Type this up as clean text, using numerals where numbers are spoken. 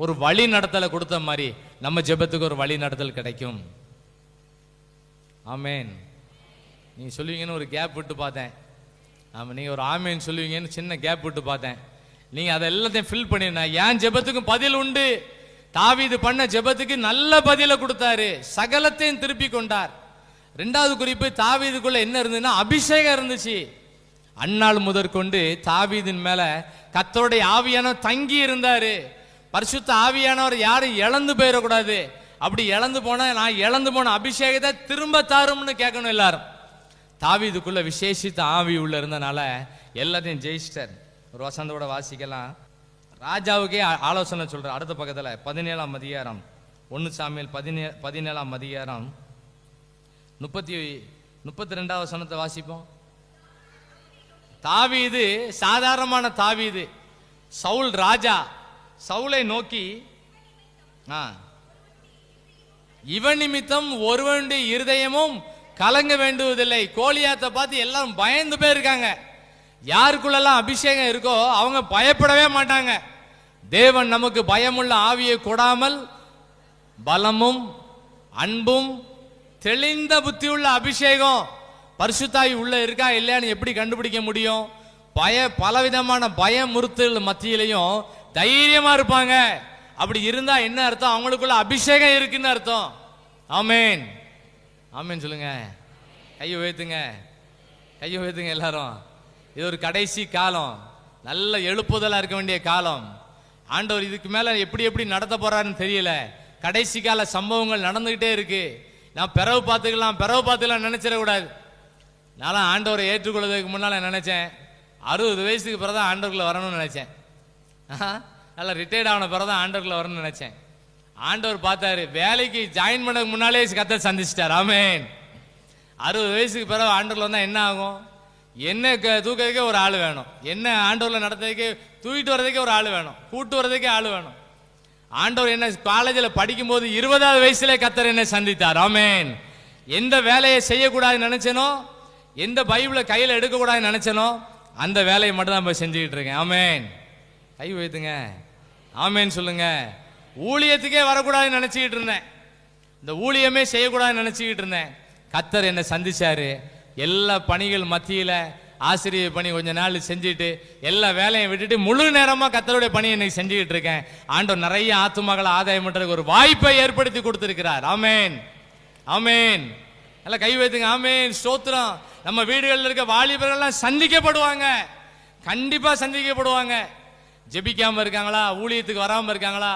ஒரு வழி நடத்தலை கொடுத்த மாதிரி நம்ம ஜெபத்துக்கு ஒரு வழி நடத்தல் கிடைக்கும். ஆமேன். நீங்க சொல்லுவீங்கன்னு ஒரு கேப் விட்டு பார்த்தேன். ஆமாம், நீங்க ஒரு ஆமேன் சொல்லுவீங்கன்னு சின்ன கேப் விட்டு பார்த்தேன். நீங்க அதை எல்லாத்தையும் ஃபில் பண்ணிருந்தா என் ஜெபத்துக்கும் பதில் உண்டு. தாவீது பண்ண ஜெபத்துக்கு நல்ல பதில கொடுத்தாரு, சகலத்தையும் திருப்பி கொண்டார். ரெண்டாவது குறிப்பு, தாவீதுக்குள்ள என்ன இருந்ததுன்னா அபிஷேகம் இருந்துச்சு. அந்நாள் முதற்கொண்டு தாவீதின் மேல கர்த்தருடைய ஆவியானவர் தங்கி இருந்தாரு. பரிசுத்த ஆவியானவர் யாரும் இழந்து போயிடக்கூடாது. அப்படி இழந்து போனா நான் இழந்து போன அபிஷேகத்தை திரும்ப தாரும்னு கேட்கணும் எல்லாரும். தாவீதுக்குள்ள விசேஷித்த ஆவி உள்ள இருந்தனால எல்லாத்தையும் ஜெயிச்சிட்டார். ஒரு வசந்தோட வாசிக்கலாம். ராஜாவுக்கே ஆலோசனை சொல்ற அடுத்த பக்கத்துல 17ஆம் அதிகாரம் 1 சாமுவேல் 17ஆம் அதிகாரம் 32வது வசனத்தை வாசிப்போம். தாவீது சாதாரணமான தாவீது. சவுல் ராஜா சவுலை நோக்கி இவன் நிமித்தம் ஒருவனுடைய இருதயமும் கலங்க வேண்டுவதில்லை. கோலியாத்தை பார்த்து எல்லாரும் பயந்து போயிருக்காங்க. யாருக்குள்ளெல்லாம் அபிஷேகம் இருக்கோ அவங்க பயப்படவே மாட்டாங்க. தேவன் நமக்கு பயமுள்ள ஆவியை கொடாமல் பலமும் அன்பும் தெளிந்த புத்தியுள்ள அபிஷேகம் பரிசுத்தாவி உள்ள இருக்கா இல்லையான்னு எப்படி கண்டுபிடிக்க முடியும்? பலவிதமான பயமுறுத்தல் மத்தியிலையும் தைரியமா இருப்பாங்க. அப்படி இருந்தா என்ன அர்த்தம்? அவங்களுக்குள்ள அபிஷேகம் இருக்குன்னு அர்த்தம். ஆமேன், ஆமேன் சொல்லுங்க. கையை உயர்த்துங்க, கையை உயர்த்துங்க எல்லாரும். இது ஒரு கடைசி காலம், நல்ல எழுப்புதலா இருக்க வேண்டிய காலம். ஆண்டவர் இதுக்கு மேல எப்படி எப்படி நடத்த போறாருன்னு தெரியல. கடைசி கால சம்பவங்கள் நடந்துகிட்டே இருக்கு. நான் பிறகு பார்த்துக்கலாம் நினைச்சிடக்கூடாது. நான் ஆண்டவரை ஏற்றுக்கொள்வதற்கு முன்னால நினைச்சேன் 60 வயசுக்கு பிறகுதான் ஆண்டவர்களை வரணும்னு நினைச்சேன். நல்லா ரிட்டையர்ட் ஆன பிறகுதான் ஆண்டவர்களை வரணும்னு நினைச்சேன். ஆண்டவர் பார்த்தாரு, வேலைக்கு ஜாயின் பண்ண முன்னாலே கர்த்தர் சந்திச்சிட்டார். ஆமேன். 60 வயசுக்கு பிறகு ஆண்டவர்ல வந்தா என்ன ஆகும்? என்ன தூக்கிறதுக்கே ஒரு ஆள் வேணும், என்ன ஆண்டவர்ல நடத்துறதுக்கு தூக்கிட்டு வர்றதுக்கே ஒரு ஆள் வேணும், கூட்டு வர்றதுக்கே ஆள் வேணும். ஆண்டவர் என்ன காலேஜில் படிக்கும் போது 20வது வயசுல கர்த்தர் என்ன சந்தித்தார். ஆமேன். எந்த வேலையை செய்யக்கூடாதுன்னு நினைச்சனோ, எந்த பைபிளை கையில் எடுக்கக்கூடாதுன்னு நினைச்சனோ அந்த வேலையை மட்டும் தான் போய் செஞ்சுக்கிட்டு இருக்கேன். ஆமேன். கை வைத்துங்க, ஆமேன் சொல்லுங்க. ஊழியத்துக்கே வரக்கூடாதுன்னு நினைச்சுக்கிட்டு இருந்தேன், இந்த ஊழியமே செய்யக்கூடாதுன்னு நினைச்சுக்கிட்டு இருந்தேன். கர்த்தர் என்ன சந்திச்சாரு. எல்லா பணிகள் மத்தியில ஆசிரியர் பணி கொஞ்ச நாள் செஞ்சுட்டு எல்லா வேலையும் விட்டுட்டு முழு நேரமா கர்த்தருடைய பணியை இன்னைக்கு செஞ்சுக்கிட்டு இருக்கேன். ஆண்டவர் நிறைய ஆத்துமக்களை ஆதாயம் பண்றதுக்கு ஒரு வாய்ப்பை ஏற்படுத்தி கொடுத்திருக்கிறார். ஆமேன், ஆமேன். எல்லாம் கை வைத்துங்க. ஆமேன், ஸ்தோத்திரம். நம்ம வீடுகளில் இருக்க வாலிபர்கள்லாம் சந்திக்கப்படுவாங்க, கண்டிப்பா சந்திக்கப்படுவாங்க. ஜெபிக்காம இருக்காங்களா? ஊழியத்துக்கு வராம இருக்காங்களா?